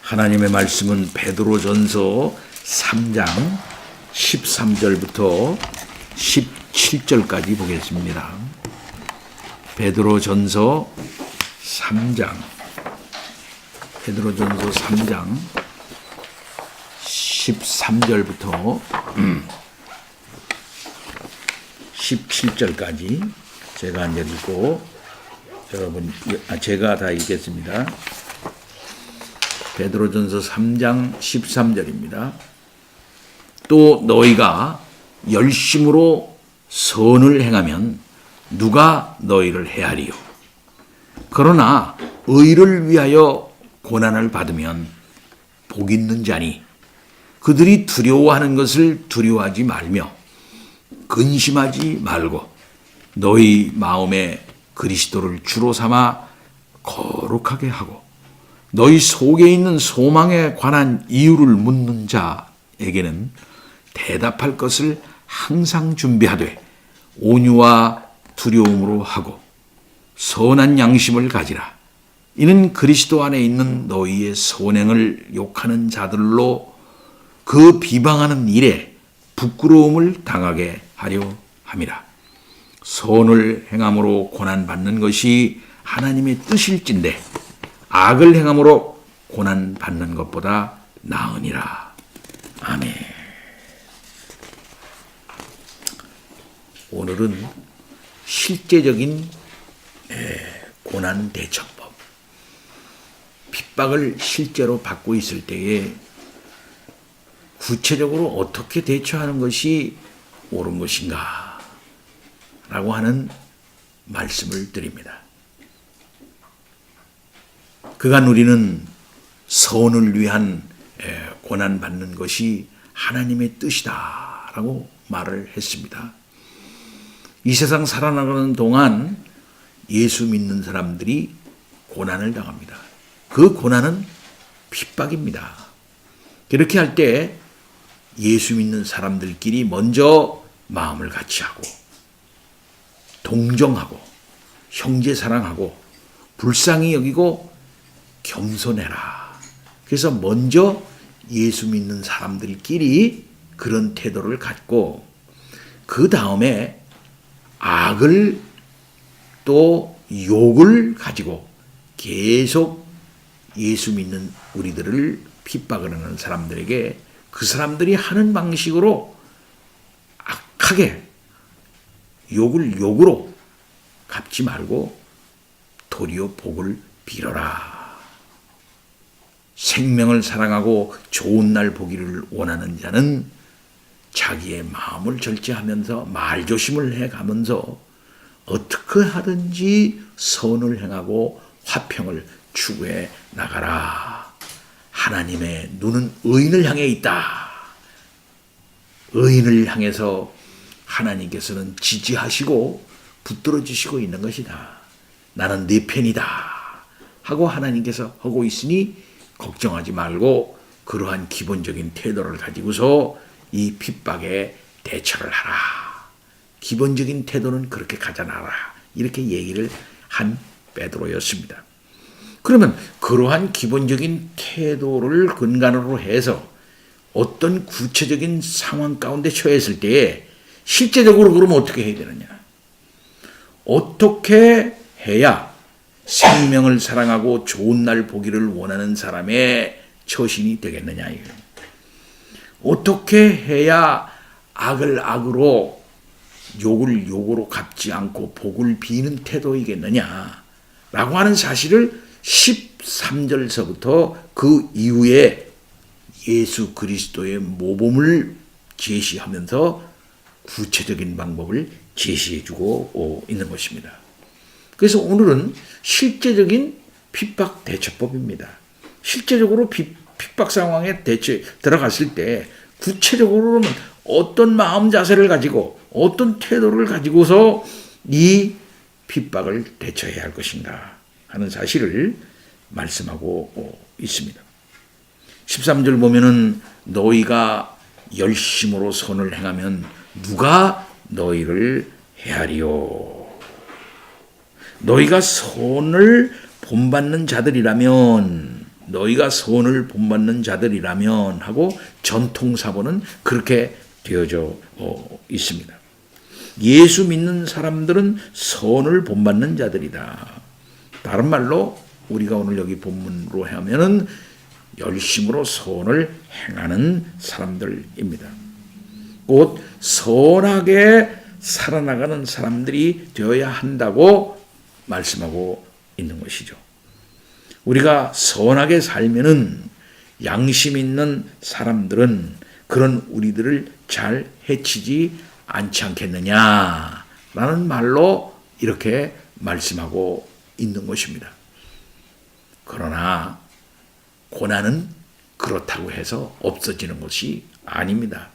하나님의 말씀은 베드로전서 3장 13절부터 17절까지 보겠습니다. 베드로전서 3장 13절부터 17절까지 제가 안 읽고 제가 다 읽겠습니다. 베드로전서 3장 13절입니다. 또 너희가 열심으로 선을 행하면 누가 너희를 해하리요? 그러나 의를 위하여 고난을 받으면 복 있는 자니 그들이 두려워하는 것을 두려워하지 말며 근심하지 말고 너희 마음에 그리스도를 주로 삼아 거룩하게 하고 너희 속에 있는 소망에 관한 이유를 묻는 자에게는 대답할 것을 항상 준비하되 온유와 두려움으로 하고 선한 양심을 가지라. 이는 그리스도 안에 있는 너희의 선행을 욕하는 자들로 그 비방하는 일에 부끄러움을 당하게 하려 함이라. 선을 행함으로 고난받는 것이 하나님의 뜻일진데 악을 행함으로 고난받는 것보다 나으니라. 아멘. 오늘은 실제적인 고난 대처법, 핍박을 실제로 받고 있을 때에 구체적으로 어떻게 대처하는 것이 옳은 것인가 라고 하는 말씀을 드립니다. 그간 우리는 선을 위한 고난받는 것이 하나님의 뜻이다 라고 말을 했습니다. 이 세상 살아나가는 동안 예수 믿는 사람들이 고난을 당합니다. 그 고난은 핍박입니다. 그렇게 할 때 예수 믿는 사람들끼리 먼저 마음을 같이 하고 동정하고 형제 사랑하고 불쌍히 여기고 겸손해라. 그래서 먼저 예수 믿는 사람들끼리 그런 태도를 갖고 그 다음에 악을 또 욕을 가지고 계속 예수 믿는 우리들을 핍박을 하는 사람들에게 그 사람들이 하는 방식으로 악하게 욕을 욕으로 갚지 말고 도리어 복을 빌어라. 생명을 사랑하고 좋은 날 보기를 원하는 자는 자기의 마음을 절제하면서 말조심을 해가면서 어떻게 하든지 선을 행하고 화평을 추구해 나가라. 하나님의 눈은 의인을 향해 있다. 의인을 향해서 하나님께서는 지지하시고 붙들어주시고 있는 것이다. 나는 네 편이다 하고 하나님께서 하고 있으니 걱정하지 말고 그러한 기본적인 태도를 가지고서 이 핍박에 대처를 하라. 기본적인 태도는 그렇게 가져나라. 이렇게 얘기를 한 베드로였습니다. 그러면 그러한 기본적인 태도를 근간으로 해서 어떤 구체적인 상황 가운데 처했을 때에 실제적으로 그러면 어떻게 해야 되느냐? 어떻게 해야 생명을 사랑하고 좋은 날 보기를 원하는 사람의 처신이 되겠느냐? 어떻게 해야 악을 악으로 욕을 욕으로 갚지 않고 복을 비는 태도이겠느냐? 라고 하는 사실을 13절서부터 그 이후에 예수 그리스도의 모범을 제시하면서 구체적인 방법을 제시해주고 있는 것입니다. 그래서 오늘은 실제적인 핍박 대처법입니다. 실제적으로 핍박 상황에 들어갔을 때 구체적으로는 어떤 마음 자세를 가지고 어떤 태도를 가지고서 이 핍박을 대처해야 할 것인가 하는 사실을 말씀하고 있습니다. 13절 보면은 너희가 열심으로 선을 행하면 누가 너희를 헤아리요? 너희가 선을 본받는 자들이라면 너희가 선을 본받는 자들이라면 하고 전통사본은 그렇게 되어져 있습니다. 예수 믿는 사람들은 선을 본받는 자들이다. 다른 말로 우리가 오늘 여기 본문으로 하면은 열심으로 선을 행하는 사람들입니다. 곧 선하게 살아나가는 사람들이 되어야 한다고 말씀하고 있는 것이죠. 우리가 선하게 살면은 양심 있는 사람들은 그런 우리들을 잘 해치지 않지 않겠느냐라는 말로 이렇게 말씀하고 있는 것입니다. 그러나 고난은 그렇다고 해서 없어지는 것이 아닙니다.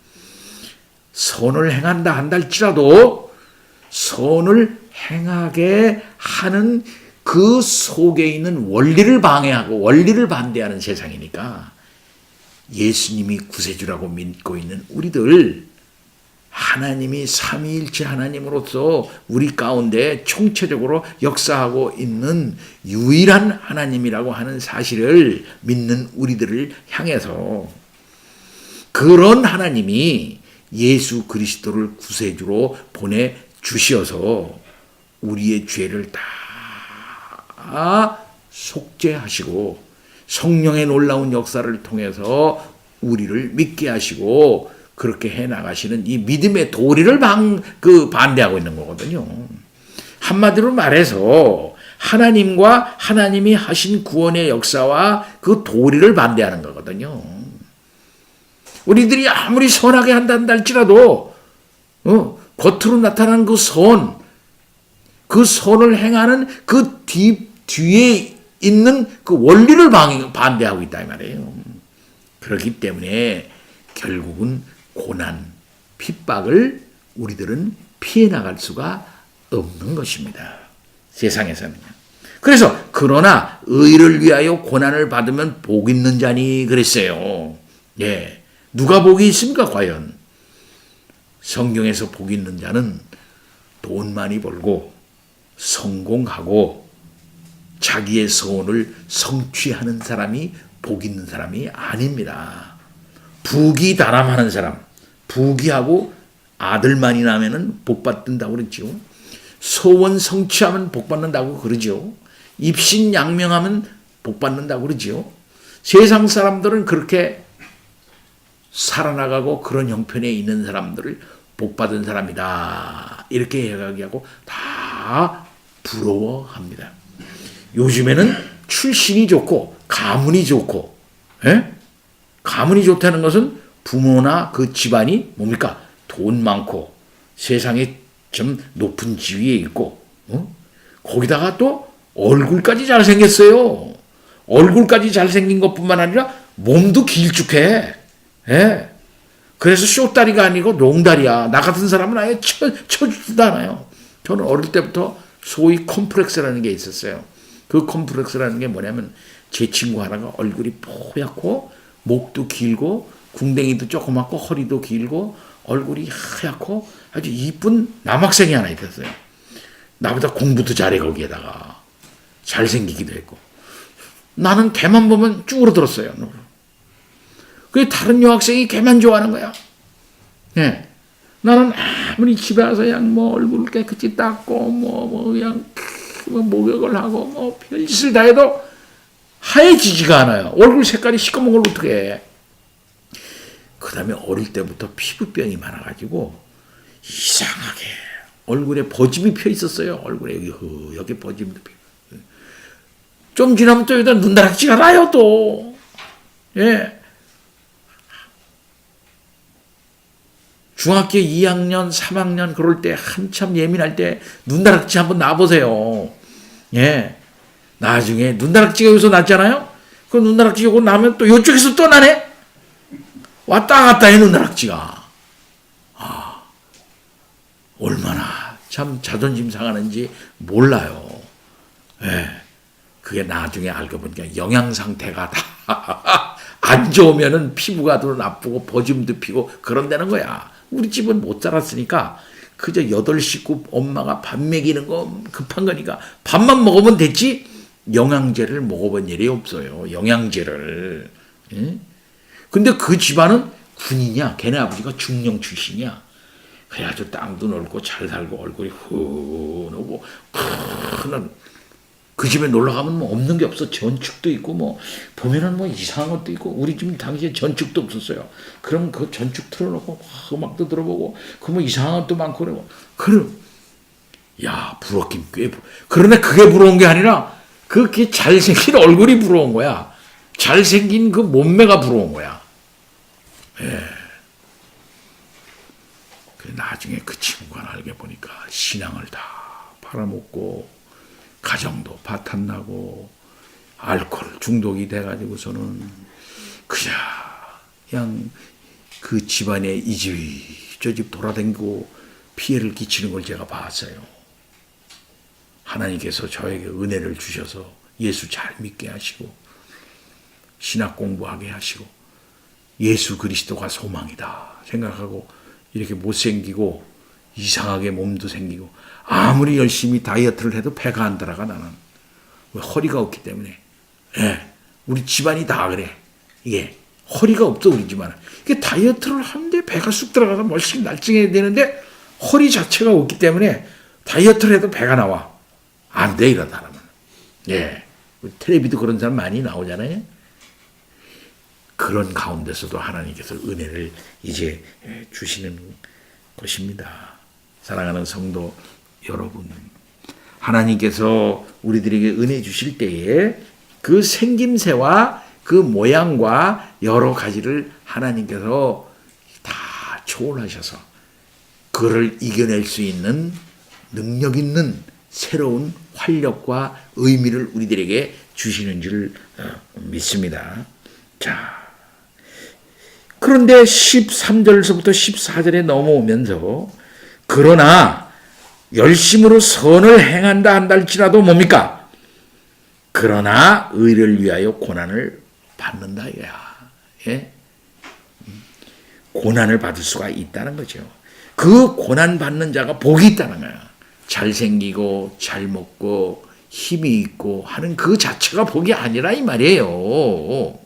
선을 행한다 한다 할지라도 선을 행하게 하는 그 속에 있는 원리를 방해하고 원리를 반대하는 세상이니까 예수님이 구세주라고 믿고 있는 우리들, 하나님이 삼위일체 하나님으로서 우리 가운데 총체적으로 역사하고 있는 유일한 하나님이라고 하는 사실을 믿는 우리들을 향해서 그런 하나님이 예수 그리스도를 구세주로 보내주시어서 우리의 죄를 다 속죄하시고 성령의 놀라운 역사를 통해서 우리를 믿게 하시고 그렇게 해나가시는 이 믿음의 도리를 반대하고 있는 거거든요. 한마디로 말해서 하나님과 하나님이 하신 구원의 역사와 그 도리를 반대하는 거거든요. 우리들이 아무리 선하게 한다 할지라도 겉으로 나타난 그 선을 행하는 그 뒤에 있는 그 원리를 반대하고 있다 이 말이에요. 그렇기 때문에 결국은 고난, 핍박을 우리들은 피해 나갈 수가 없는 것입니다. 세상에서는요. 그래서 그러나 의를 위하여 고난을 받으면 복 있는 자니 그랬어요. 예, 누가 복이 있습니까 과연? 성경에서 복 있는 자는 돈 많이 벌고 성공하고 자기의 소원을 성취하는 사람이 복 있는 사람이 아닙니다. 부귀다람하는 사람, 부귀하고 아들만이 나면은 복 받는다고 그랬죠. 소원 성취하면 복 받는다고 그러죠. 입신양명하면 복 받는다고 그러죠. 세상 사람들은 그렇게 살아나가고 그런 형편에 있는 사람들을 복 받은 사람이다 이렇게 이야기하고 다 부러워합니다. 요즘에는 출신이 좋고 가문이 좋고, 예? 가문이 좋다는 것은 부모나 그 집안이 뭡니까? 돈 많고 세상에 좀 높은 지위에 있고, 거기다가 또 얼굴까지 잘생겼어요. 얼굴까지 잘생긴 것뿐만 아니라 몸도 길쭉해. 예? 그래서 쇼다리가 아니고 롱다리야. 나 같은 사람은 아예 쳐주지도 않아요. 저는 어릴 때부터 소위 컴플렉스라는 게 있었어요. 그 컴플렉스라는 게 뭐냐면 제 친구 하나가 얼굴이 뽀얗고 목도 길고 궁뎅이도 조그맣고 허리도 길고 얼굴이 하얗고 아주 이쁜 남학생이 하나 있었어요. 나보다 공부도 잘해 거기에다가 잘생기기도 했고 나는 걔만 보면 쭈그러들었어요. 그 다른 여학생이 걔만 좋아하는 거야. 예. 나는 아무리 집에 와서 그냥 뭐 얼굴 깨끗이 닦고 그냥 목욕을 하고 뭐 별짓을 다 해도 하얘지지가 않아요. 얼굴 색깔이 시꺼먼 걸 어떻게 해. 그 다음에 어릴 때부터 피부병이 많아가지고 이상하게 얼굴에 버짐이 펴 있었어요. 얼굴에 여기 버짐도 펴. 좀 지나면 또 여기다 눈다락지가 나요 또. 예. 중학교 2학년, 3학년 그럴 때 한참 예민할 때 눈다락지 한번 놔보세요. 예. 나중에 눈다락지가 여기서 났잖아요. 그 눈다락지 요거 나면 또 이쪽에서 또 나네. 왔다 갔다 해 눈다락지가. 얼마나 참 자존심 상하는지 몰라요. 예. 그게 나중에 알고 보니까 영양 상태가 다 안 좋으면은 피부가 더 나쁘고 버짐도 피고 그런다는 거야. 우리 집은 못 자랐으니까 그저 8 식구 엄마가 밥 먹이는 거 급한 거니까 밥만 먹으면 됐지 영양제를 먹어본 일이 없어요. 영양제를. 예? 근데 그 집안은 군인이야. 걔네 아버지가 중령 출신이야. 그래가지고 땅도 넓고 잘 살고 얼굴이 훈하고 큰그 집에 놀러 가면 뭐 없는 게 없어. 전축도 있고 뭐 보면은 뭐 이상한 것도 있고 우리 집 당시에 전축도 없었어요. 그럼 그 전축 틀어놓고 막 음악도 들어보고 그 뭐 이상한 것도 많고 그러고 그럼 야 부럽긴 꽤 그러나 그게 부러운 게 아니라 그게 잘생긴 얼굴이 부러운 거야. 잘생긴 그 몸매가 부러운 거야. 예. 나중에 그 친구가 알게 보니까 신앙을 다 팔아먹고 가정도 파탄나고 알코올 중독이 돼가지고서는 그냥 그 집안에 이 집 저 집 돌아다니고 피해를 끼치는 걸 제가 봤어요. 하나님께서 저에게 은혜를 주셔서 예수 잘 믿게 하시고 신학 공부하게 하시고 예수 그리스도가 소망이다 생각하고 이렇게 못생기고 이상하게 몸도 생기고 아무리 열심히 다이어트를 해도 배가 안 들어가 나는. 왜? 허리가 없기 때문에. 예, 우리 집안이 다 그래. 이게 허리가 없어 우리 집안은. 이게 다이어트를 하는데 배가 쑥 들어가서 멀씬 날씬해야 되는데 허리 자체가 없기 때문에 다이어트를 해도 배가 나와. 안 돼 이런 사람은. 예, 텔레비도 그런 사람 많이 나오잖아요. 그런 가운데서도 하나님께서 은혜를 이제 주시는 것입니다. 사랑하는 성도 여러분, 하나님께서 우리들에게 은혜 주실 때에 그 생김새와 그 모양과 여러 가지를 하나님께서 다 초월하셔서 그를 이겨낼 수 있는 능력 있는 새로운 활력과 의미를 우리들에게 주시는 줄 믿습니다. 자, 그런데 13절서부터 14절에 넘어오면서 그러나 열심으로 선을 행한다 한다 할지라도 뭡니까? 그러나 의를 위하여 고난을 받는다 이거야. 예? 고난을 받을 수가 있다는 거죠. 그 고난 받는 자가 복이 있다는 거야. 잘생기고 잘 먹고 힘이 있고 하는 그 자체가 복이 아니라 이 말이에요.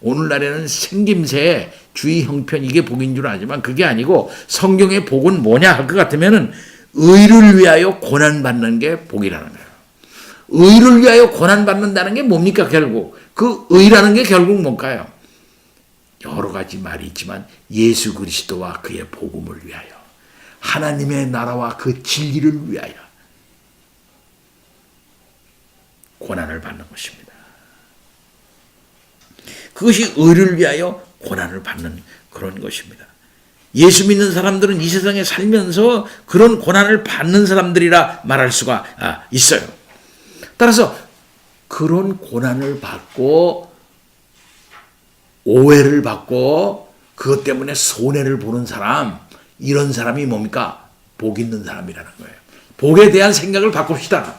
오늘날에는 생김새, 주의 형편 이게 복인 줄 알지만 그게 아니고 성경의 복은 뭐냐 할 것 같으면은 의를 위하여 고난받는 게 복이라는 거예요. 의를 위하여 고난받는다는 게 뭡니까 결국? 그 의라는 게 결국 뭘까요? 여러 가지 말이 있지만 예수 그리스도와 그의 복음을 위하여 하나님의 나라와 그 진리를 위하여 고난을 받는 것입니다. 그것이 의를 위하여 고난을 받는 그런 것입니다. 예수 믿는 사람들은 이 세상에 살면서 그런 고난을 받는 사람들이라 말할 수가 있어요. 따라서 그런 고난을 받고 오해를 받고 그것 때문에 손해를 보는 사람, 이런 사람이 뭡니까? 복 있는 사람이라는 거예요. 복에 대한 생각을 바꿉시다.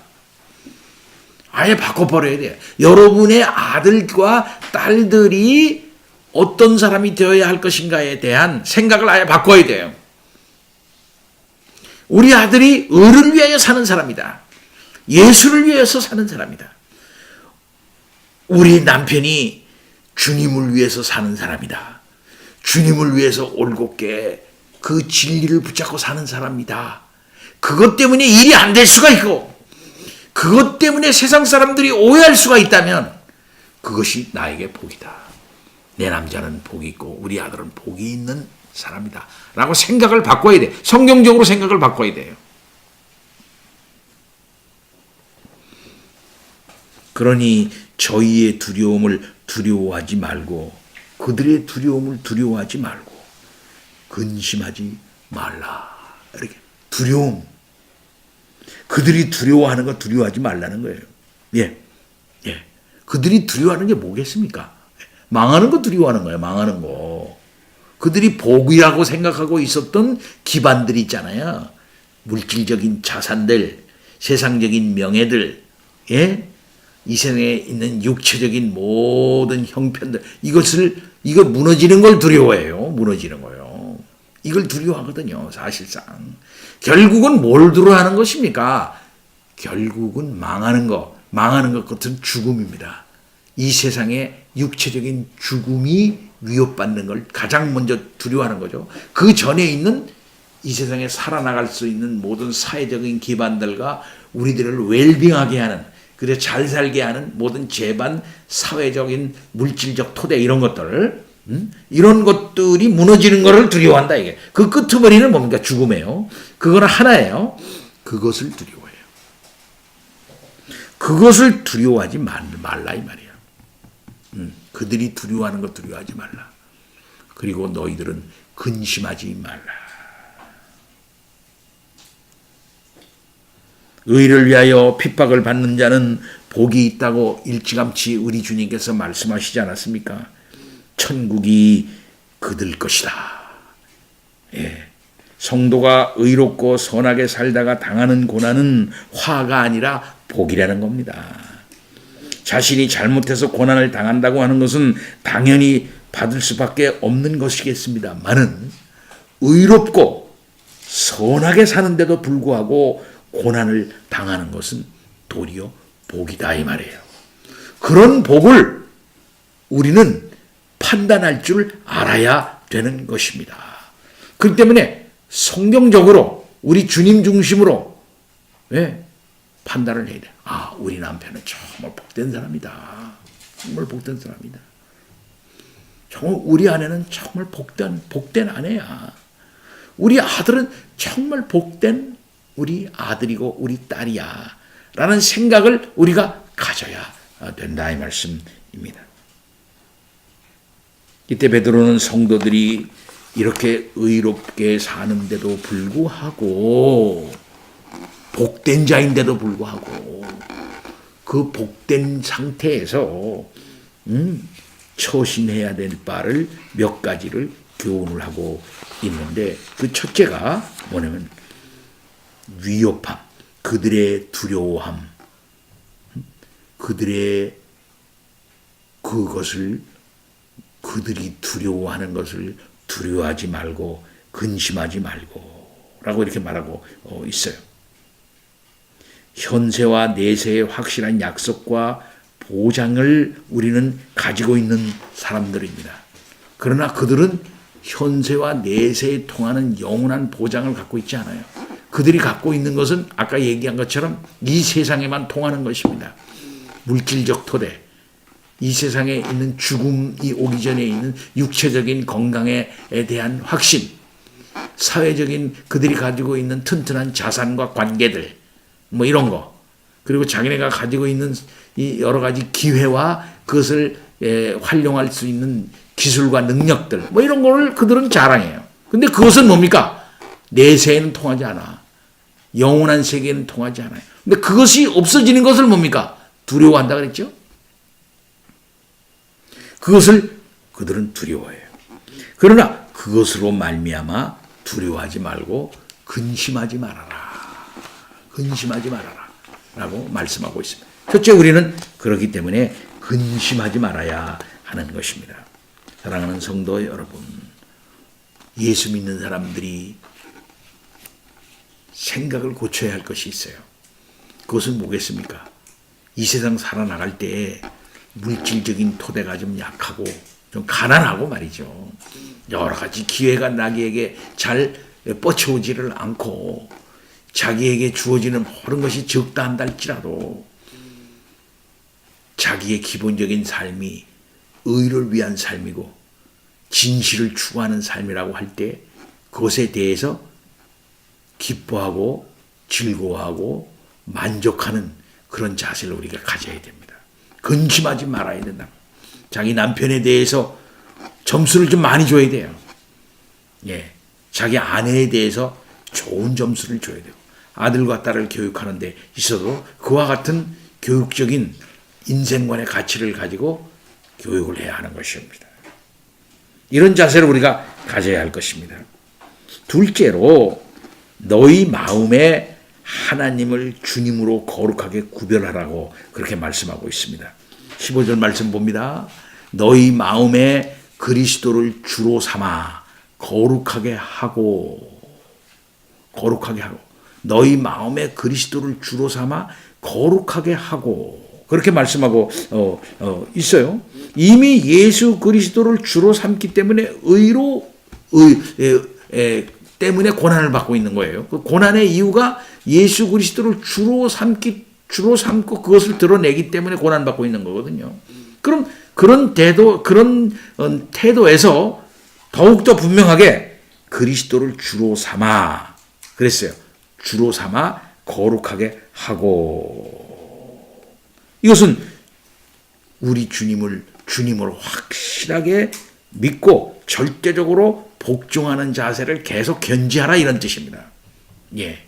아예 바꿔버려야 돼요. 여러분의 아들과 딸들이 어떤 사람이 되어야 할 것인가에 대한 생각을 아예 바꿔야 돼요. 우리 아들이 의를 위하여 사는 사람이다. 예수를 위해서 사는 사람이다. 우리 남편이 주님을 위해서 사는 사람이다. 주님을 위해서 올곧게 그 진리를 붙잡고 사는 사람이다. 그것 때문에 일이 안 될 수가 있고 그것 때문에 세상 사람들이 오해할 수가 있다면 그것이 나에게 복이다. 내 남자는 복이 있고 우리 아들은 복이 있는 사람이다. 라고 생각을 바꿔야 돼. 성경적으로 생각을 바꿔야 돼요. 그러니 저희의 두려움을 두려워하지 말고 그들의 두려움을 두려워하지 말고 근심하지 말라. 이렇게 두려움. 그들이 두려워하는 거 두려워하지 말라는 거예요. 예. 예. 그들이 두려워하는 게 뭐겠습니까? 망하는 거 두려워하는 거예요. 망하는 거. 그들이 복이라고 생각하고 있었던 기반들이 있잖아요. 물질적인 자산들, 세상적인 명예들, 예? 이 세상에 있는 육체적인 모든 형편들, 이거 무너지는 걸 두려워해요. 무너지는 거요. 이걸 두려워하거든요. 사실상. 결국은 뭘 두려워하는 것입니까? 결국은 망하는 거. 망하는 것 같은 죽음입니다. 이 세상에 육체적인 죽음이 위협받는 걸 가장 먼저 두려워하는 거죠. 그 전에 있는 이 세상에 살아나갈 수 있는 모든 사회적인 기반들과 우리들을 웰빙하게 하는, 그래 잘 살게 하는 모든 재반, 사회적인 물질적 토대 이런 것들, 이런 것들이 무너지는 것을 두려워한다 이게. 그 끄트머리는 뭡니까? 죽음이에요. 그거는 하나예요. 그것을 두려워해요. 그것을 두려워하지 말라 이 말이야. 그들이 두려워하는 것 두려워하지 말라. 그리고 너희들은 근심하지 말라. 의를 위하여 핍박을 받는 자는 복이 있다고 일찌감치 우리 주님께서 말씀하시지 않았습니까? 천국이 그들 것이다. 예. 성도가 의롭고 선하게 살다가 당하는 고난은 화가 아니라 복이라는 겁니다. 자신이 잘못해서 고난을 당한다고 하는 것은 당연히 받을 수밖에 없는 것이겠습니다만은 의롭고 선하게 사는데도 불구하고 고난을 당하는 것은 도리어 복이다 이 말이에요. 그런 복을 우리는 판단할 줄 알아야 되는 것입니다. 그렇기 때문에 성경적으로 우리 주님 중심으로 판단을 해야 돼. 아, 우리 남편은 정말 복된 사람이다. 정말 복된 사람이다. 정말 우리 아내는 정말 복된 아내야. 우리 아들은 정말 복된 우리 아들이고 우리 딸이야. 라는 생각을 우리가 가져야 된다 이 말씀입니다. 이때 베드로는 성도들이 이렇게 의롭게 사는데도 불구하고 복된 자인데도 불구하고 그 복된 상태에서 처신해야 될 바를 몇 가지를 교훈을 하고 있는데 그 첫째가 뭐냐면 위협함, 그들의 두려워함, 그들의 그들이 두려워하는 것을 두려워하지 말고 근심하지 말고 라고 이렇게 말하고 있어요. 현세와 내세의 확실한 약속과 보장을 우리는 가지고 있는 사람들입니다. 그러나 그들은 현세와 내세에 통하는 영원한 보장을 갖고 있지 않아요. 그들이 갖고 있는 것은 아까 얘기한 것처럼 이 세상에만 통하는 것입니다. 물질적 토대, 이 세상에 있는 죽음이 오기 전에 있는 육체적인 건강에 대한 확신, 사회적인 그들이 가지고 있는 튼튼한 자산과 관계들, 뭐 이런 거, 그리고 자기네가 가지고 있는 이 여러 가지 기회와 그것을 활용할 수 있는 기술과 능력들, 뭐 이런 거를 그들은 자랑해요. 근데 그것은 뭡니까? 내세에는 통하지 않아. 영원한 세계에는 통하지 않아요. 근데 그것이 없어지는 것을 뭡니까? 두려워한다 그랬죠? 그것을 그들은 두려워해요. 그러나 그것으로 말미암아 두려워하지 말고 근심하지 말아라. 근심하지 말아라. 라고 말씀하고 있습니다. 첫째, 우리는 그렇기 때문에 근심하지 말아야 하는 것입니다. 사랑하는 성도 여러분, 예수 믿는 사람들이 생각을 고쳐야 할 것이 있어요. 그것은 뭐겠습니까? 이 세상 살아나갈 때 물질적인 토대가 좀 약하고 좀 가난하고 말이죠. 여러 가지 기회가 나에게 잘 뻗쳐오지를 않고 자기에게 주어지는 모든 것이 적다 한다 할지라도 자기의 기본적인 삶이 의를 위한 삶이고 진실을 추구하는 삶이라고 할 때 그것에 대해서 기뻐하고 즐거워하고 만족하는 그런 자세를 우리가 가져야 됩니다. 근심하지 말아야 된다. 자기 남편에 대해서 점수를 좀 많이 줘야 돼요. 예, 자기 아내에 대해서 좋은 점수를 줘야 돼요. 아들과 딸을 교육하는 데 있어도 그와 같은 교육적인 인생관의 가치를 가지고 교육을 해야 하는 것입니다. 이런 자세를 우리가 가져야 할 것입니다. 둘째로 너희 마음에 하나님을 주님으로 거룩하게 구별하라고 그렇게 말씀하고 있습니다. 15절 말씀 봅니다. 너희 마음에 그리스도를 주로 삼아 거룩하게 하고 너희 마음에 그리스도를 주로 삼아 거룩하게 하고 그렇게 말씀하고 있어요. 이미 예수 그리스도를 주로 삼기 때문에 때문에 고난을 받고 있는 거예요. 그 고난의 이유가 예수 그리스도를 주로 삼고 그것을 드러내기 때문에 고난받고 있는 거거든요. 그럼 그런 태도에서 더욱더 분명하게 그리스도를 주로 삼아 그랬어요. 주로 삼아 거룩하게 하고 이것은 우리 주님을 확실하게 믿고 절대적으로 복종하는 자세를 계속 견지하라 이런 뜻입니다. 예.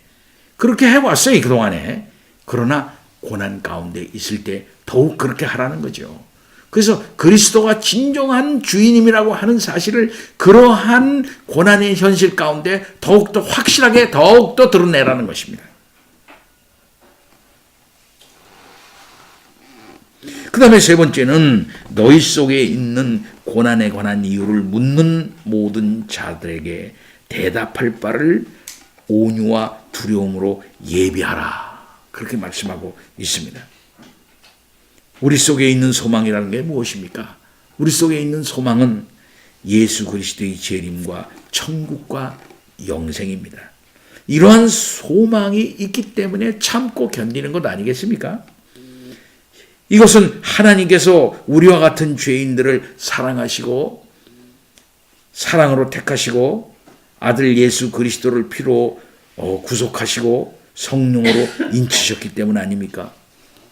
그렇게 해왔어요, 그동안에. 그러나 고난 가운데 있을 때 더욱 그렇게 하라는 거죠. 그래서 그리스도가 진정한 주인님이라고 하는 사실을 그러한 고난의 현실 가운데 더욱더 확실하게 더욱더 드러내라는 것입니다. 그 다음에 세 번째는 너희 속에 있는 고난에 관한 이유를 묻는 모든 자들에게 대답할 바를 온유와 두려움으로 예비하라. 그렇게 말씀하고 있습니다. 우리 속에 있는 소망이라는 게 무엇입니까? 우리 속에 있는 소망은 예수 그리스도의 재림과 천국과 영생입니다. 이러한 소망이 있기 때문에 참고 견디는 것 아니겠습니까? 이것은 하나님께서 우리와 같은 죄인들을 사랑하시고 사랑으로 택하시고 아들 예수 그리스도를 피로 구속하시고 성령으로 인치셨기 때문 아닙니까?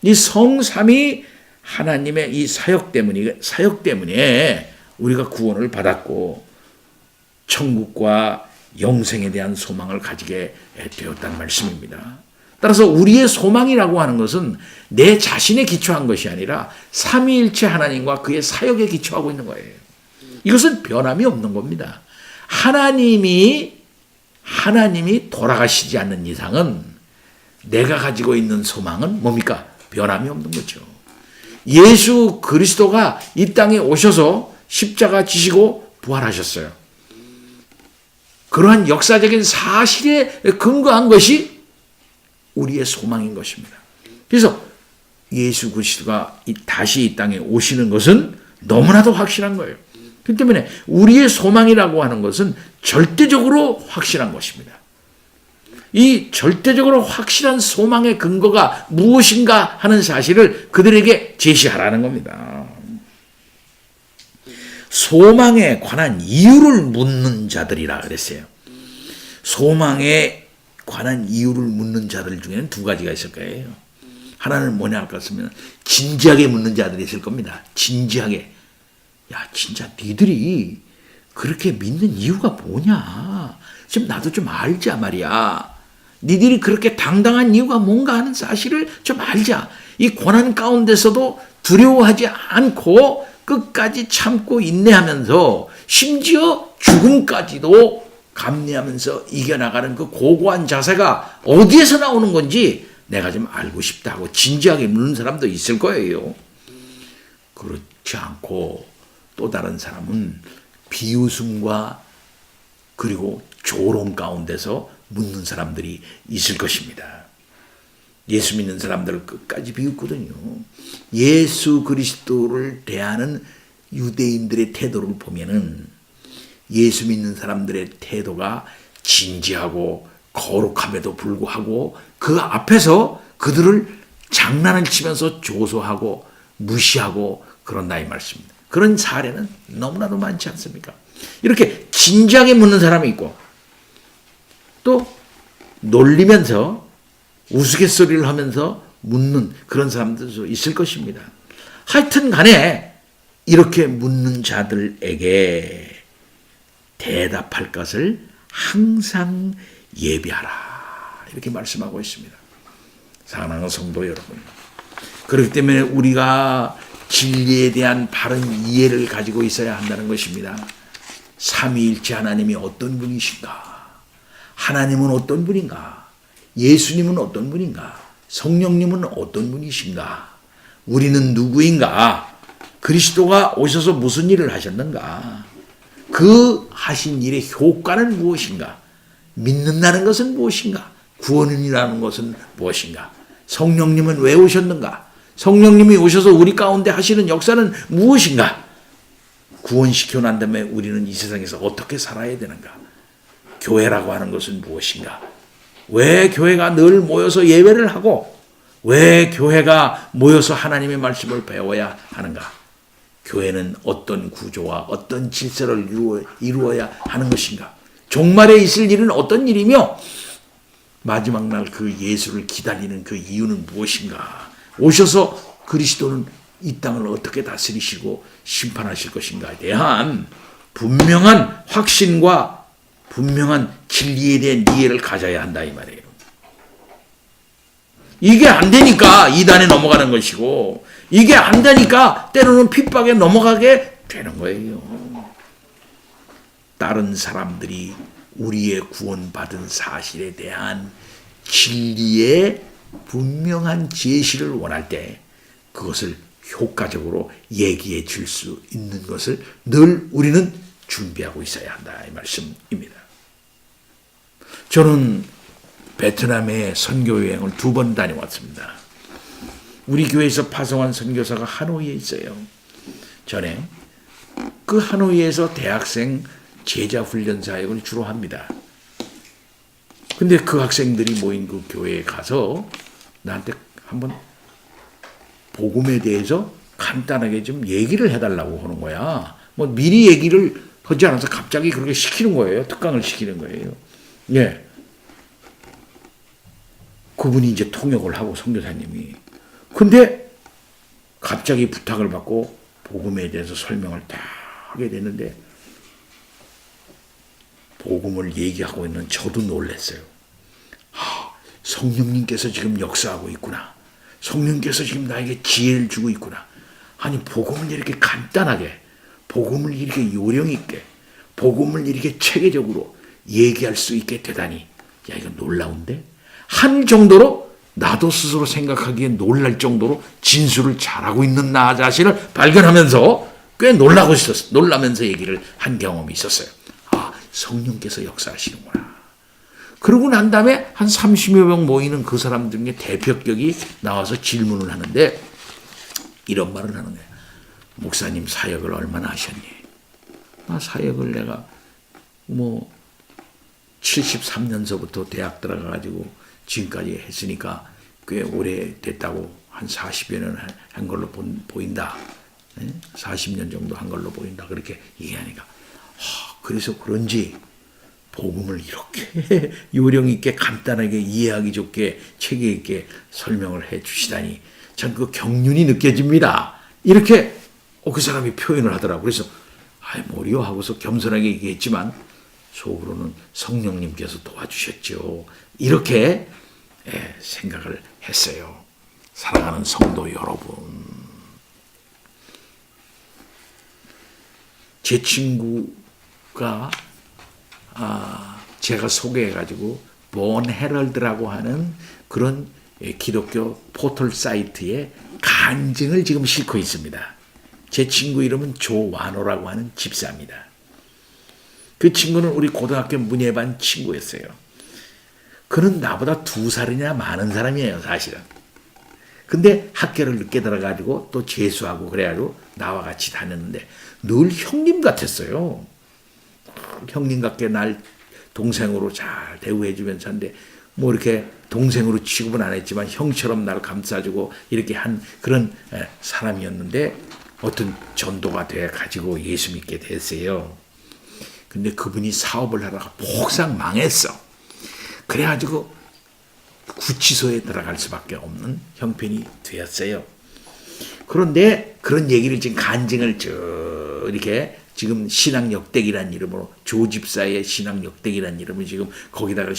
이 성삼위 하나님의 이 사역 때문에 우리가 구원을 받았고 천국과 영생에 대한 소망을 가지게 되었다는 말씀입니다. 따라서 우리의 소망이라고 하는 것은 내 자신에 기초한 것이 아니라 삼위일체 하나님과 그의 사역에 기초하고 있는 거예요. 이것은 변함이 없는 겁니다. 하나님이 돌아가시지 않는 이상은 내가 가지고 있는 소망은 뭡니까? 변함이 없는 거죠. 예수 그리스도가 이 땅에 오셔서 십자가 지시고 부활하셨어요. 그러한 역사적인 사실에 근거한 것이 우리의 소망인 것입니다. 그래서 예수 그리스도가 다시 이 땅에 오시는 것은 너무나도 확실한 거예요. 그렇기 때문에 우리의 소망이라고 하는 것은 절대적으로 확실한 것입니다. 이 절대적으로 확실한 소망의 근거가 무엇인가 하는 사실을 그들에게 제시하라는 겁니다. 소망에 관한 이유를 묻는 자들이라 그랬어요. 소망에 관한 이유를 묻는 자들 중에는 두 가지가 있을 거예요. 하나는 뭐냐 할까 했으면 진지하게 묻는 자들이 있을 겁니다. 진지하게. 야, 진짜 니들이 그렇게 믿는 이유가 뭐냐? 좀 나도 좀 알자 말이야. 니들이 그렇게 당당한 이유가 뭔가 하는 사실을 좀 알자. 이 고난 가운데서도 두려워하지 않고 끝까지 참고 인내하면서 심지어 죽음까지도 감내하면서 이겨나가는 그 고고한 자세가 어디에서 나오는 건지 내가 좀 알고 싶다 하고 진지하게 묻는 사람도 있을 거예요. 그렇지 않고 또 다른 사람은 비웃음과 그리고 조롱 가운데서 묻는 사람들이 있을 것입니다. 예수 믿는 사람들을 끝까지 비웃거든요. 예수 그리스도를 대하는 유대인들의 태도를 보면은 예수 믿는 사람들의 태도가 진지하고 거룩함에도 불구하고 그 앞에서 그들을 장난을 치면서 조소하고 무시하고 그런다 이 말씀입니다. 그런 사례는 너무나도 많지 않습니까? 이렇게 진지하게 묻는 사람이 있고 또 놀리면서 우스갯소리를 하면서 묻는 그런 사람들도 있을 것입니다. 하여튼 간에 이렇게 묻는 자들에게 대답할 것을 항상 예비하라. 이렇게 말씀하고 있습니다. 사랑하는 성도 여러분. 그렇기 때문에 우리가 진리에 대한 바른 이해를 가지고 있어야 한다는 것입니다. 삼위일체 하나님이 어떤 분이신가? 하나님은 어떤 분인가? 예수님은 어떤 분인가? 성령님은 어떤 분이신가? 우리는 누구인가? 그리스도가 오셔서 무슨 일을 하셨는가? 그 하신 일의 효과는 무엇인가? 믿는다는 것은 무엇인가? 구원이라는 것은 무엇인가? 성령님은 왜 오셨는가? 성령님이 오셔서 우리 가운데 하시는 역사는 무엇인가? 구원시켜 난 다음에 우리는 이 세상에서 어떻게 살아야 되는가? 교회라고 하는 것은 무엇인가? 왜 교회가 늘 모여서 예배를 하고 왜 교회가 모여서 하나님의 말씀을 배워야 하는가? 교회는 어떤 구조와 어떤 질서를 이루어야 하는 것인가? 종말에 있을 일은 어떤 일이며 마지막 날 그 예수를 기다리는 그 이유는 무엇인가? 오셔서 그리스도는 이 땅을 어떻게 다스리시고 심판하실 것인가에 대한 분명한 확신과 분명한 진리에 대한 이해를 가져야 한다 이 말이에요. 이게 안 되니까 이단에 넘어가는 것이고 이게 안 되니까 때로는 핍박에 넘어가게 되는 거예요. 다른 사람들이 우리의 구원받은 사실에 대한 진리의 분명한 제시를 원할 때 그것을 효과적으로 얘기해 줄 수 있는 것을 늘 우리는 준비하고 있어야 한다 이 말씀입니다. 저는 베트남에 선교 여행을 2번 다녀왔습니다. 우리 교회에서 파송한 선교사가 하노이에 있어요. 전에 그 하노이에서 대학생 제자 훈련 사역을 주로 합니다. 근데 그 학생들이 모인 그 교회에 가서 나한테 한번 복음에 대해서 간단하게 좀 얘기를 해달라고 하는 거야. 뭐 미리 얘기를 하지 않아서 갑자기 그렇게 시키는 거예요. 특강을 시키는 거예요. 예. 그분이 이제 통역을 하고 선교사님이. 근데 갑자기 부탁을 받고 복음에 대해서 설명을 다 하게 됐는데 복음을 얘기하고 있는 저도 놀랐어요. 성령님께서 지금 역사하고 있구나. 성령께서 지금 나에게 지혜를 주고 있구나. 아니 복음을 이렇게 간단하게 복음을 이렇게 요령 있게 복음을 이렇게 체계적으로 얘기할 수 있게 되다니 야 이거 놀라운데? 한 정도로 나도 스스로 생각하기에 놀랄 정도로 진술을 잘하고 있는 나 자신을 발견하면서 꽤 놀라면서 얘기를 한 경험이 있었어요. 아, 성령께서 역사하시는구나. 그러고 난 다음에 한 30여 명 모이는 그 사람 중에 대표격이 나와서 질문을 하는데 이런 말을 하는 거예요. 목사님 사역을 얼마나 하셨니? 사역을 내가 73년서부터 대학 들어가가지고 지금까지 했으니까 꽤 오래됐다고 한 40여 년 한 걸로 보인다. 40년 정도 한 걸로 보인다. 그렇게 얘기하니까 그래서 그런지 복음을 이렇게 요령 있게 간단하게 이해하기 좋게 체계 있게 설명을 해 주시다니 전 그 경륜이 느껴집니다. 이렇게 그 사람이 표현을 하더라고요. 그래서 뭐리요 하고서 겸손하게 얘기했지만 속으로는 성령님께서 도와주셨죠. 이렇게 생각을 했어요. 사랑하는 성도 여러분, 제 친구가 제가 소개해가지고 본 헤럴드라고 하는 그런 기독교 포털 사이트에 간증을 지금 싣고 있습니다. 제 친구 이름은 조완호라고 하는 집사입니다. 그 친구는 우리 고등학교 문예반 친구였어요. 그는 나보다 2살이나 많은 사람이에요, 사실은. 근데 학교를 늦게 들어가지고 또 재수하고 그래가지고 나와 같이 다녔는데 늘 형님 같았어요. 형님 같게 날 동생으로 잘 대우해주면서 하는데 이렇게 동생으로 취급은 안 했지만 형처럼 날 감싸주고 이렇게 한 그런 사람이었는데 어떤 전도가 돼가지고 예수 믿게 됐어요. 근데 그분이 사업을 하다가 폭삭 망했어. 그래가지고 구치소에 들어갈 수밖에 없는 형편이 되었어요. 그런데 그런 얘기를 지금 간증을 이렇게 지금 신앙역대기라는 이름으로 조집사의 신앙역대기라는 이름을 지금 거기다가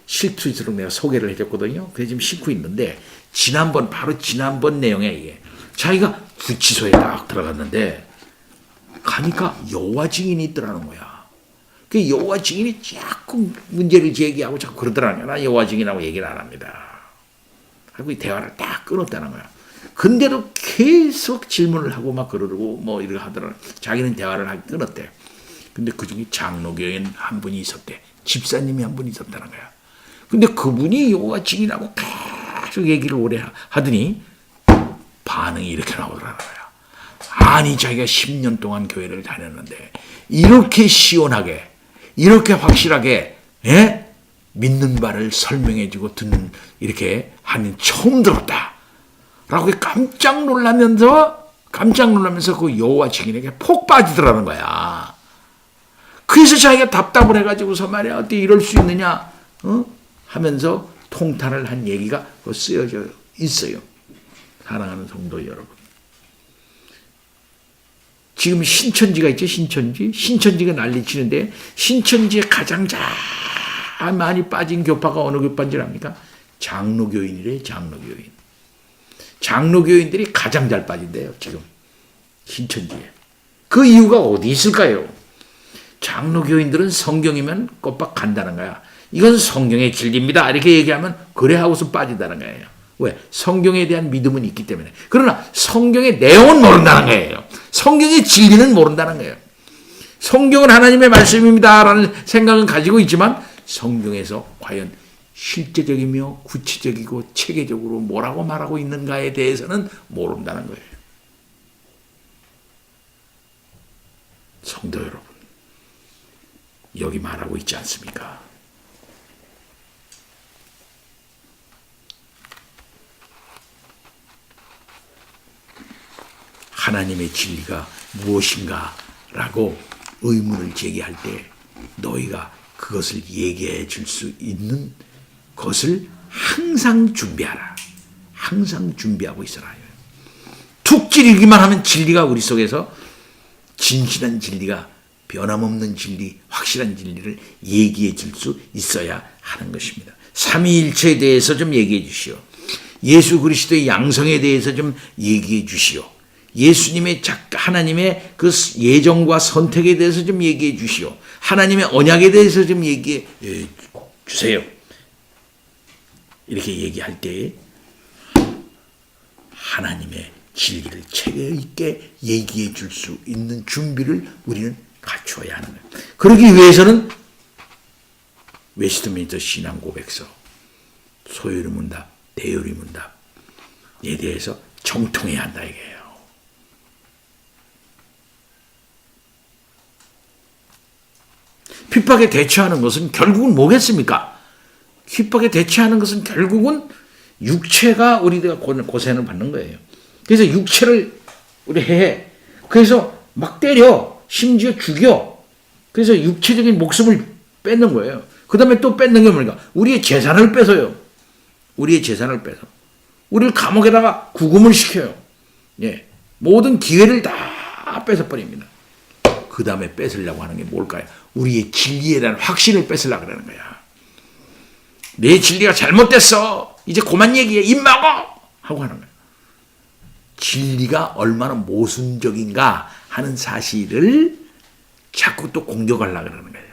실투있도록 내가 소개를 해줬거든요. 그래서 지금 싣고 있는데 바로 지난번 내용에 이게 자기가 구치소에 딱 들어갔는데 가니까 여호와 증인이 있더라는 거야. 그 여호와 증인이 자꾸 문제를 제기하고 자꾸 그러더라는 거야. 나 여호와 증인하고 얘기를 안 합니다. 하고 이 대화를 딱 끊었다는 거야. 근데도 계속 질문을 하고 막 그러고 이렇게 하더라. 자기는 대화를 끊었대. 근데 그 중에 장로교인 한 분이 있었대. 집사님이 한 분이 있었다는 거야. 근데 그분이 여호와 증인하고 계속 쭉 얘기를 오래 하더니 반응이 이렇게 나오더라는 거야. 아니 자기가 10년 동안 교회를 다녔는데 이렇게 시원하게 이렇게 확실하게 믿는 바를 설명해주고 듣는 이렇게 하는 처음 들었다 라고 깜짝 놀라면서 그 여호와 증인에게 폭 빠지더라는 거야. 그래서 자기가 답답을 해가지고서 말이야 어떻게 이럴 수 있느냐 하면서 통탄을 한 얘기가 쓰여져 있어요. 사랑하는 성도 여러분, 지금 신천지가 있죠. 신천지가 난리치는데 신천지에 가장 잘 많이 빠진 교파가 어느 교파인지 압니까? 장로교인이래. 장로교인들이 가장 잘 빠진대요. 지금 신천지에. 그 이유가 어디 있을까요? 장로교인들은 성경이면 꼬박 간다는 거야. 이건 성경의 진리입니다. 이렇게 얘기하면 그래 하고서 빠진다는 거예요. 왜? 성경에 대한 믿음은 있기 때문에. 그러나 성경의 내용은 모른다는 거예요. 성경의 진리는 모른다는 거예요. 성경은 하나님의 말씀입니다라는 생각은 가지고 있지만 성경에서 과연 실제적이며 구체적이고 체계적으로 뭐라고 말하고 있는가에 대해서는 모른다는 거예요. 성도 여러분, 여기 말하고 있지 않습니까? 하나님의 진리가 무엇인가 라고 의문을 제기할 때 너희가 그것을 얘기해 줄 수 있는 것을 항상 준비하라. 항상 준비하고 있어라. 툭 찌르기만 하면 진리가 우리 속에서 진실한 진리가 변함없는 진리, 확실한 진리를 얘기해 줄 수 있어야 하는 것입니다. 삼위일체에 대해서 좀 얘기해 주시오. 예수 그리스도의 양성에 대해서 좀 얘기해 주시오. 예수님의 하나님의 그 예정과 선택에 대해서 좀 얘기해 주시오. 하나님의 언약에 대해서 좀 얘기해 주세요. 이렇게 얘기할 때 하나님의 진리를 체계 있게 얘기해 줄 수 있는 준비를 우리는 갖추어야 하는 거예요. 그러기 위해서는 웨스트민스터 신앙 고백서, 소요리 문답, 대요리 문답에 대해서 정통해야 한다 이게요. 핍박에 대처하는 것은 결국은 뭐겠습니까? 핍박에 대처하는 것은 결국은 육체가 우리가 고생을 받는 거예요. 그래서 육체를 우리 해. 그래서 막 때려. 심지어 죽여. 그래서 육체적인 목숨을 뺏는 거예요. 그 다음에 또 뺏는 게 뭡니까? 우리의 재산을 뺏어요. 우리의 재산을 뺏어. 우리를 감옥에다가 구금을 시켜요. 예. 모든 기회를 다 뺏어버립니다. 그 다음에 뺏으려고 하는 게 뭘까요? 우리의 진리에 대한 확신을 뺏으려고 하는 거야. 내 진리가 잘못됐어. 이제 그만 얘기해. 입 막어! 하고 하는 거야. 진리가 얼마나 모순적인가 하는 사실을 자꾸 또 공격하려고 하는 거예요.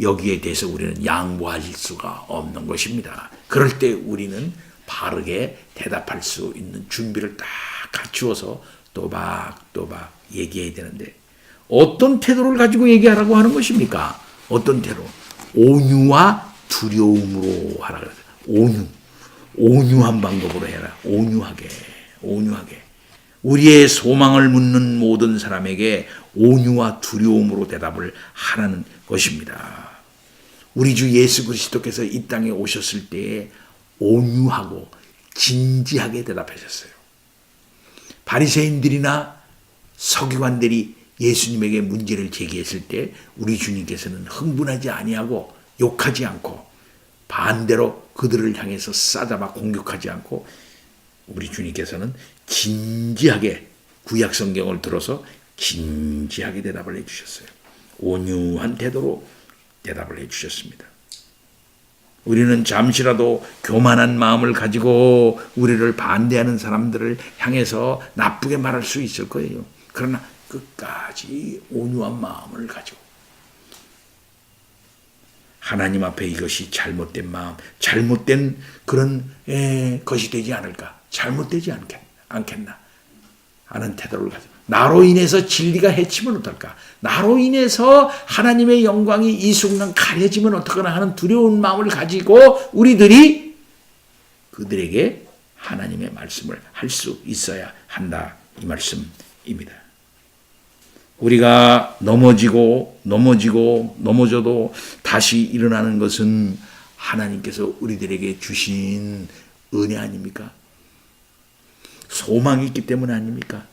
여기에 대해서 우리는 양보할 수가 없는 것입니다. 그럴 때 우리는 바르게 대답할 수 있는 준비를 딱 갖추어서 또박또박 얘기해야 되는데 어떤 태도를 가지고 얘기하라고 하는 것입니까? 어떤 태도? 온유와 두려움으로 하라 그래요. 온유한 방법으로 해라. 온유하게. 우리의 소망을 묻는 모든 사람에게 온유와 두려움으로 대답을 하라는 것입니다. 우리 주 예수 그리스도께서 이 땅에 오셨을 때에 온유하고 진지하게 대답하셨어요. 바리새인들이나 서기관들이 예수님에게 문제를 제기했을 때 우리 주님께서는 흥분하지 아니하고 욕하지 않고 반대로 그들을 향해서 싸잡아 공격하지 않고 우리 주님께서는 진지하게 구약 성경을 들어서 진지하게 대답을 해주셨어요. 온유한 태도로 대답을 해주셨습니다. 우리는 잠시라도 교만한 마음을 가지고 우리를 반대하는 사람들을 향해서 나쁘게 말할 수 있을 거예요. 그러나 끝까지 온유한 마음을 가지고 하나님 앞에 이것이 잘못된 마음, 잘못된 그런 것이 되지 않을까? 잘못되지 않겠나 하는 태도를 가지고 나로 인해서 진리가 해치면 어떨까? 나로 인해서 하나님의 영광이 이 순간 가려지면 어떡하나 하는 두려운 마음을 가지고 우리들이 그들에게 하나님의 말씀을 할 수 있어야 한다. 이 말씀입니다. 우리가 넘어져도 다시 일어나는 것은 하나님께서 우리들에게 주신 은혜 아닙니까? 소망이 있기 때문 아닙니까?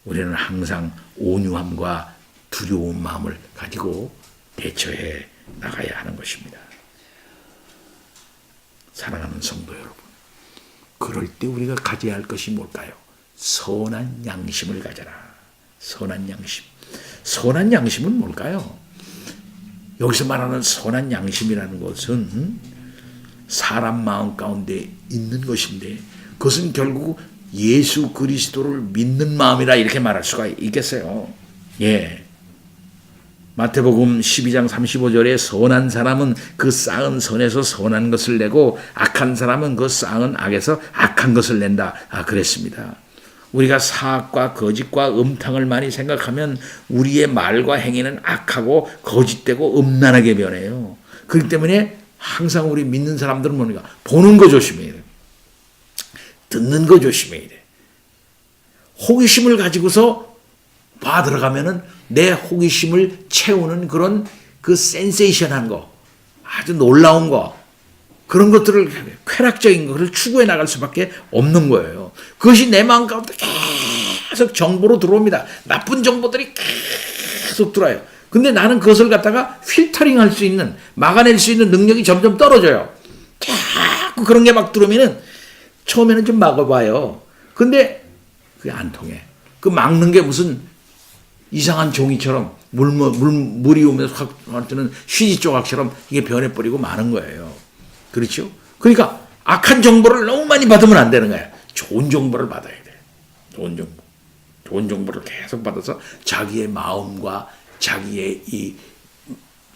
우리는 항상 온유함과 두려운 마음을 가지고 대처해 나가야 하는 것입니다. 사랑하는 성도 여러분, 그럴 때 우리가 가져야 할 것이 뭘까요? 선한 양심을 가져라. 선한 양심. 선한 양심은 뭘까요? 여기서 말하는 선한 양심이라는 것은 사람 마음 가운데 있는 것인데 그것은 결국 예수 그리스도를 믿는 마음이라 이렇게 말할 수가 있겠어요. 예. 마태복음 12장 35절에 선한 사람은 그 쌓은 선에서 선한 것을 내고 악한 사람은 그 쌓은 악에서 악한 것을 낸다. 그랬습니다. 우리가 사악과 거짓과 음탕을 많이 생각하면 우리의 말과 행위는 악하고 거짓되고 음란하게 변해요. 그렇기 때문에 항상 우리 믿는 사람들은 뭡니까? 보는 거 조심해야 돼. 듣는 거 조심해야 돼. 호기심을 가지고서 봐 들어가면은 내 호기심을 채우는 그런 그 센세이션한 거, 아주 놀라운 거, 그런 것들을 쾌락적인 것을 추구해 나갈 수밖에 없는 거예요. 그것이 내 마음 가운데 계속 정보로 들어옵니다. 나쁜 정보들이 계속 들어와요. 근데 나는 그것을 갖다가 필터링할 수 있는, 막아낼 수 있는 능력이 점점 떨어져요. 자꾸 그런 게 막 들어오면은 처음에는 좀 막아봐요. 근데 그게 안 통해. 그 막는 게 무슨 이상한 종이처럼 물이 오면서 확 뜨는 휴지 조각처럼 이게 변해버리고 마는 거예요. 그렇죠? 그러니까 악한 정보를 너무 많이 받으면 안 되는 거야. 좋은 정보를 받아야 돼. 좋은 정보. 좋은 정보를 계속 받아서 자기의 마음과 자기의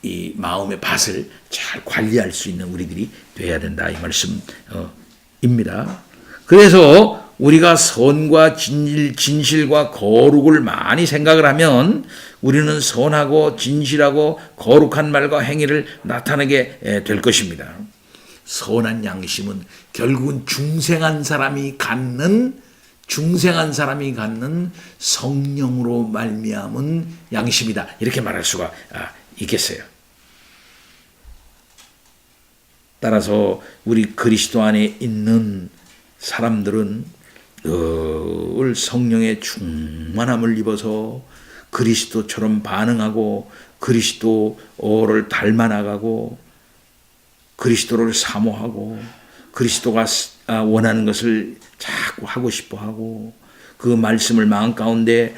이 마음의 밭을 잘 관리할 수 있는 우리들이 돼야 된다. 이 말씀입니다. 그래서 우리가 선과 진실과 거룩을 많이 생각을 하면 우리는 선하고 진실하고 거룩한 말과 행위를 나타내게 될 것입니다. 선한 양심은 결국은 중생한 사람이 갖는 성령으로 말미암은 양심이다. 이렇게 말할 수가 있겠어요. 따라서 우리 그리스도 안에 있는 사람들은 늘 성령의 충만함을 입어서 그리스도처럼 반응하고 그리스도를 닮아나가고 그리스도를 사모하고 그리스도가 원하는 것을 자꾸 하고 싶어하고 그 말씀을 마음 가운데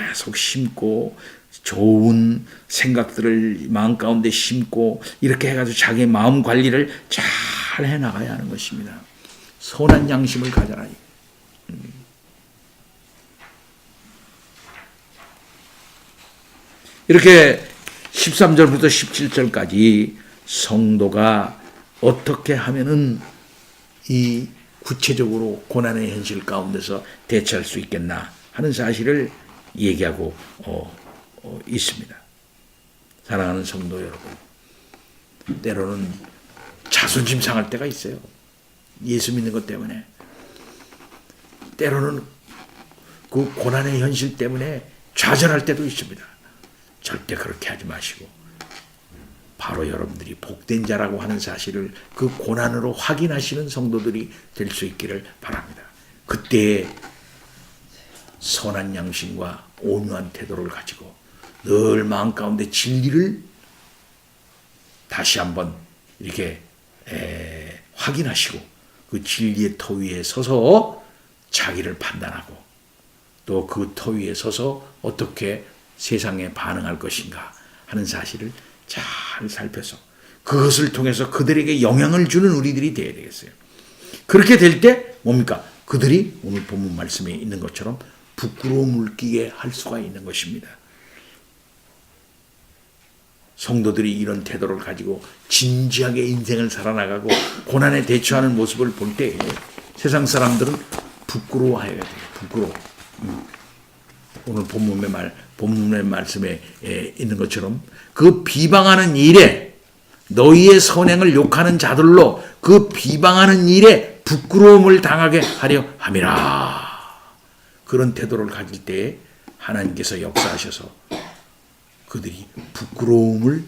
계속 심고 좋은 생각들을 마음 가운데 심고 이렇게 해가지고 자기의 마음 관리를 잘 해나가야 하는 것입니다. 선한 양심을 가져라. 이렇게 13절부터 17절까지 성도가 어떻게 하면은 이 구체적으로 고난의 현실 가운데서 대처할 수 있겠나 하는 사실을 얘기하고 있습니다. 사랑하는 성도 여러분, 때로는 자존심 상할 때가 있어요. 예수 믿는 것 때문에. 때로는 그 고난의 현실 때문에 좌절할 때도 있습니다. 절대 그렇게 하지 마시고 바로 여러분들이 복된 자라고 하는 사실을 그 고난으로 확인하시는 성도들이 될 수 있기를 바랍니다. 그때 선한 양심과 온유한 태도를 가지고 늘 마음 가운데 진리를 다시 한번 이렇게 확인하시고 그 진리의 터 위에 서서 자기를 판단하고 또 그 터 위에 서서 어떻게 세상에 반응할 것인가 하는 사실을 잘 살펴서 그것을 통해서 그들에게 영향을 주는 우리들이 되어야 되겠어요. 그렇게 될 때 뭡니까? 그들이 오늘 본문 말씀에 있는 것처럼 부끄러움을 끼게 할 수가 있는 것입니다. 성도들이 이런 태도를 가지고 진지하게 인생을 살아나가고 고난에 대처하는 모습을 볼 때 세상 사람들은 부끄러워해야 돼요. 부끄러워. 오늘 본문의 말씀에 있는 것처럼 그 비방하는 일에 너희의 선행을 욕하는 자들로 그 비방하는 일에 부끄러움을 당하게 하려 함이라. 그런 태도를 가질 때 하나님께서 역사하셔서 그들이 부끄러움을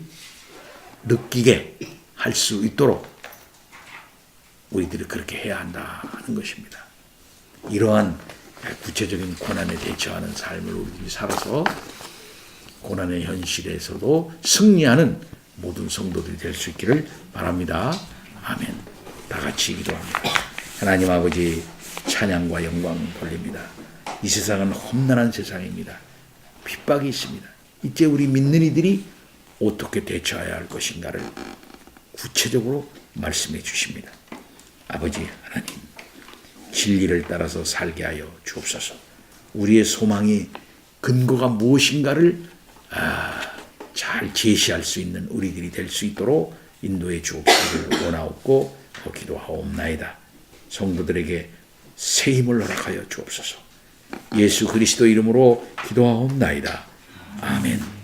느끼게 할 수 있도록 우리들이 그렇게 해야 한다는 것입니다. 이러한 구체적인 고난에 대처하는 삶을 우리들이 살아서 고난의 현실에서도 승리하는 모든 성도들이 될 수 있기를 바랍니다. 아멘. 다 같이 기도합니다. 하나님 아버지, 찬양과 영광 돌립니다. 이 세상은 험난한 세상입니다. 핍박이 있습니다. 이제 우리 믿는 이들이 어떻게 대처해야 할 것인가를 구체적으로 말씀해 주십니다. 아버지 하나님, 진리를 따라서 살게 하여 주옵소서. 우리의 소망이 근거가 무엇인가를 잘 제시할 수 있는 우리들이 될 수 있도록 인도해 주옵기를 원하옵고 기도하옵나이다. 성도들에게 새 힘을 허락하여 주옵소서. 예수 그리스도 이름으로 기도하옵나이다. 아멘.